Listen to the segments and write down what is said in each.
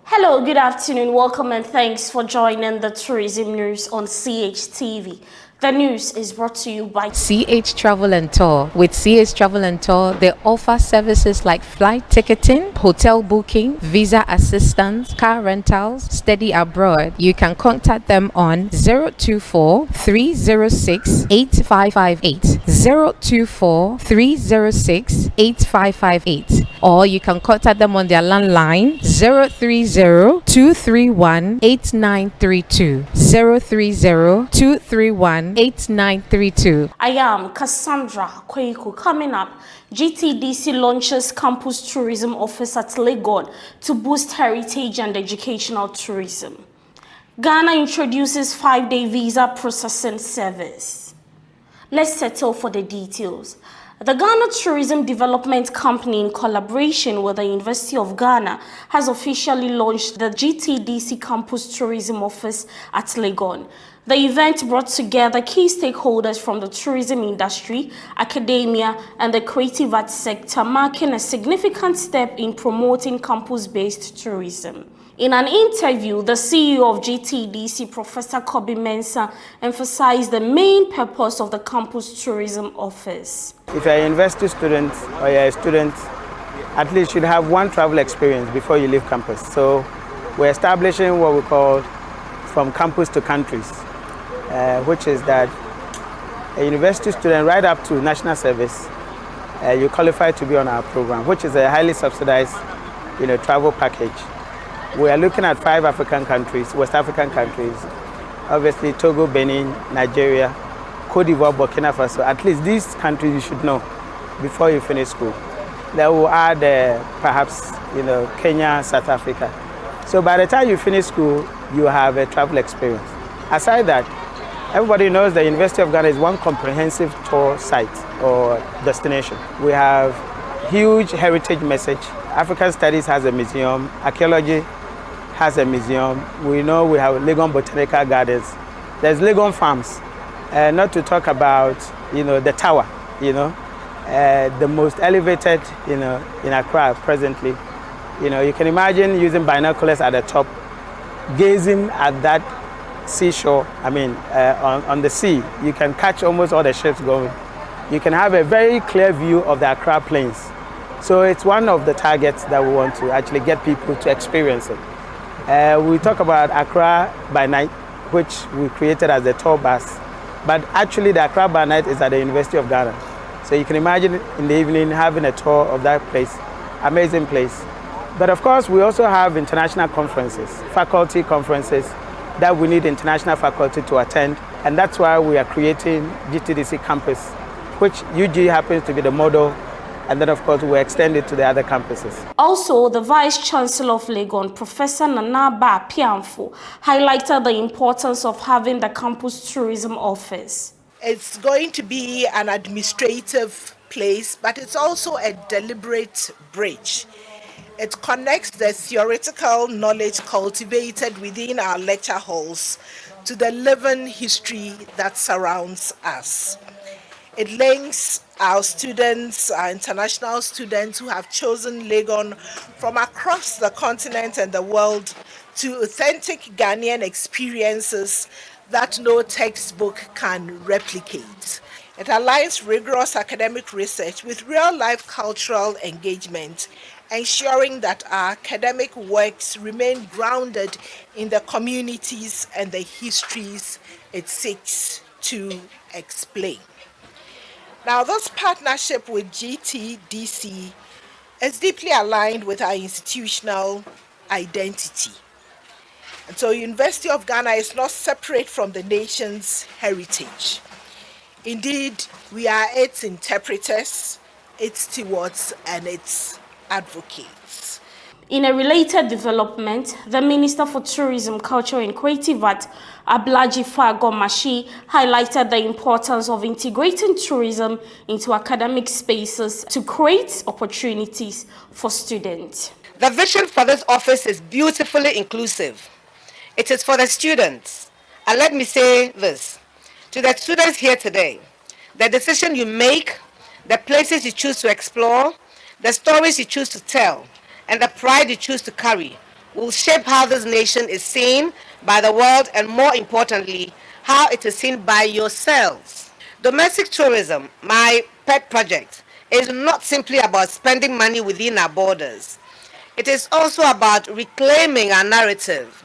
Hello, good afternoon, welcome and thanks for joining the tourism news on CHTV. The news is brought to you by CH Travel and Tour. With CH Travel and Tour, they offer services like flight ticketing, hotel booking, visa assistance, car rentals, study abroad. You can contact them on 024 306 8558, 024 306 8558, or you can contact them on their landline 030 231 8932, 030 231 8932. I am Cassandra Kweku. Coming up, GTDC launches campus tourism office at Legon to boost heritage and educational tourism. Ghana introduces 5-day visa processing service. Let's settle for the details. The Ghana Tourism Development Company, in collaboration with the University of Ghana, has officially launched the GTDC Campus Tourism Office at Legon. The event brought together key stakeholders from the tourism industry, academia, and the creative arts sector, marking a significant step in promoting campus-based tourism. In an interview, the CEO of GTDC, Professor Kobe Mensah, emphasized the main purpose of the Campus Tourism Office. If you're a university student or you're a student, at least you should have one travel experience before you leave campus. So we're establishing what we call from campus to countries, which is that a university student right up to national service, you qualify to be on our program, which is a highly subsidized travel package. We are looking at 5 African countries, West African countries, obviously Togo, Benin, Nigeria, Cote d'Ivoire, Burkina Faso. At least these countries you should know before you finish school. Then we'll add perhaps Kenya, South Africa. So by the time you finish school, you have a travel experience. Aside that, everybody knows the University of Ghana is one comprehensive tour site or destination. We have huge heritage message. African Studies has a museum, archaeology has a museum. We know we have Legon Botanical Gardens. There's Legon Farms, not to talk about the tower, the most elevated in Accra presently. You can imagine using binoculars at the top, gazing at that seashore. On the sea, you can catch almost all the ships going. You can have a very clear view of the Accra Plains. So it's one of the targets that we want to actually get people to experience it. We talk about Accra by night, which we created as a tour bus, but actually the Accra by night is at the University of Ghana. So you can imagine in the evening having a tour of that place, amazing place. But of course, we also have international conferences, faculty conferences that we need international faculty to attend, and that's why we are creating GTDC Campus, which UG happens to be the model. And then, of course, we extend it to the other campuses. Also, the Vice Chancellor of Legon, Professor Nanaba Pianfo, highlighted the importance of having the Campus Tourism Office. It's going to be an administrative place, but it's also a deliberate bridge. It connects the theoretical knowledge cultivated within our lecture halls to the living history that surrounds us. It links our students, our international students who have chosen Legon from across the continent and the world to authentic Ghanaian experiences that no textbook can replicate. It aligns rigorous academic research with real-life cultural engagement, ensuring that our academic works remain grounded in the communities and the histories it seeks to explain. Now, this partnership with GTDC is deeply aligned with our institutional identity. And so University of Ghana is not separate from the nation's heritage. Indeed, we are its interpreters, its stewards, and its advocates. In a related development, the Minister for Tourism, Culture and Creative Arts, Ablaji Fagomashi, highlighted the importance of integrating tourism into academic spaces to create opportunities for students. The vision for this office is beautifully inclusive. It is for the students. And let me say this, to the students here today, the decision you make, the places you choose to explore, the stories you choose to tell, and the pride you choose to carry will shape how this nation is seen by the world and, more importantly, how it is seen by yourselves. Domestic tourism, my pet project, is not simply about spending money within our borders. It is also about reclaiming our narrative.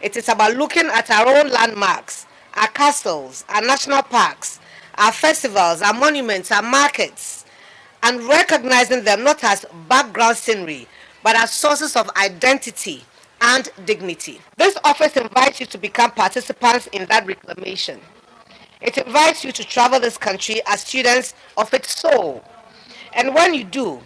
It is about looking at our own landmarks, our castles, our national parks, our festivals, our monuments, our markets, and recognizing them not as background scenery, but as sources of identity and dignity. This office invites you to become participants in that reclamation. It invites you to travel this country as students of its soul. And when you do,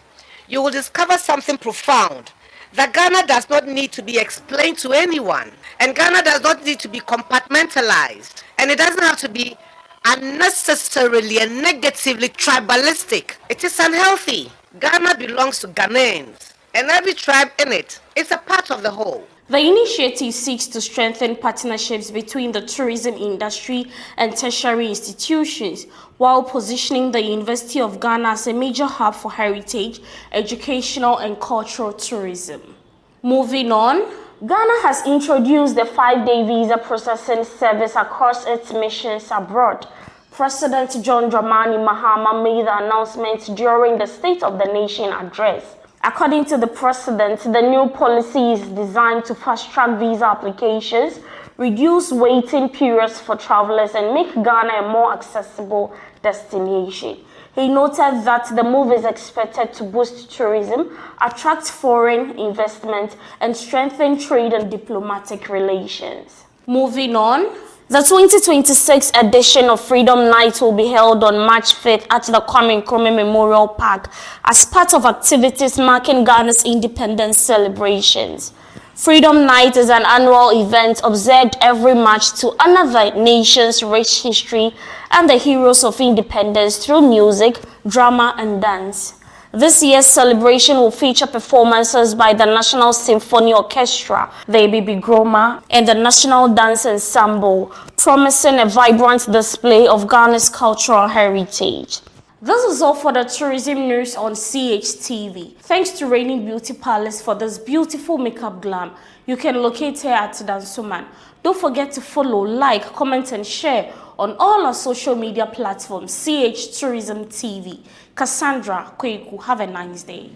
you will discover something profound, that Ghana does not need to be explained to anyone. And Ghana does not need to be compartmentalized. And it doesn't have to be unnecessarily and negatively tribalistic. It is unhealthy. Ghana belongs to Ghanaians, and every tribe in it is a part of the whole. The initiative seeks to strengthen partnerships between the tourism industry and tertiary institutions, while positioning the University of Ghana as a major hub for heritage, educational, and cultural tourism. Moving on, Ghana has introduced the 5-day visa processing service across its missions abroad. President John Dramani Mahama made the announcement during the State of the Nation address. According to the president, the new policy is designed to fast-track visa applications, reduce waiting periods for travelers, and make Ghana a more accessible destination. He noted that the move is expected to boost tourism, attract foreign investment, and strengthen trade and diplomatic relations. Moving on, the 2026 edition of Freedom Night will be held on March 5th at the Kwame Nkrumah Memorial Park as part of activities marking Ghana's independence celebrations. Freedom Night is an annual event observed every March to honor the nation's rich history and the heroes of independence through music, drama, and dance. This year's celebration will feature performances by the National Symphony Orchestra, the Baby Groma, and the National Dance Ensemble, promising a vibrant display of Ghana's cultural heritage. This is all for the tourism news on CHTV. Thanks to Reigning Beauty Palace for this beautiful makeup glam. You can locate her at Dansoman. Don't forget to follow, like, comment, and share on all our social media platforms, CH Tourism TV. Cassandra Kweku, have a nice day.